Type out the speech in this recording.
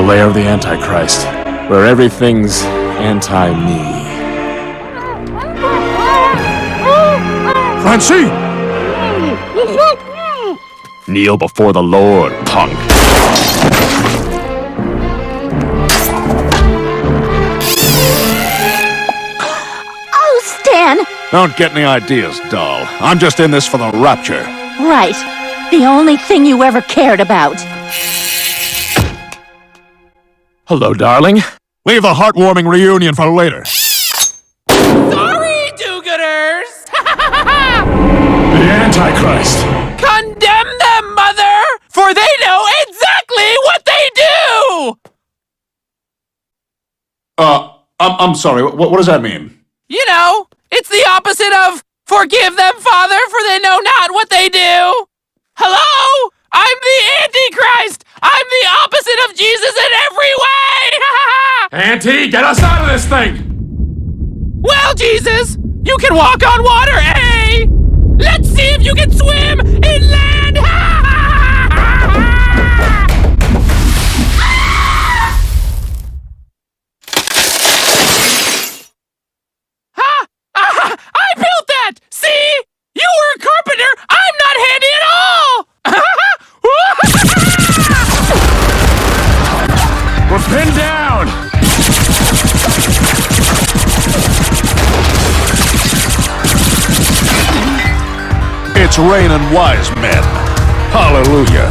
lair of the Antichrist, where everything's anti-me. Francine! Kneel before the Lord, punk. Oh, Stan! Don't get any ideas, doll. I'm just in this for the Rapture. Right. The only thing you ever cared about. Hello, darling. Leave the heartwarming reunion for later. Sorry, do-gooders! The Antichrist! Condemn them, mother! For they know exactly what they do! I'm sorry, what does that mean? You know, it's the opposite of forgive them, Father, for they know not what they do. Hello? I'm the Antichrist! I'm the opposite of Jesus in every way! Auntie, get us out of this thing! Well, Jesus, you can walk on water, eh? Let's see if you can swim inland! I built that! See? You were a carpenter! I'm not handy at all! We're pinned down! It's raining wise men. Hallelujah.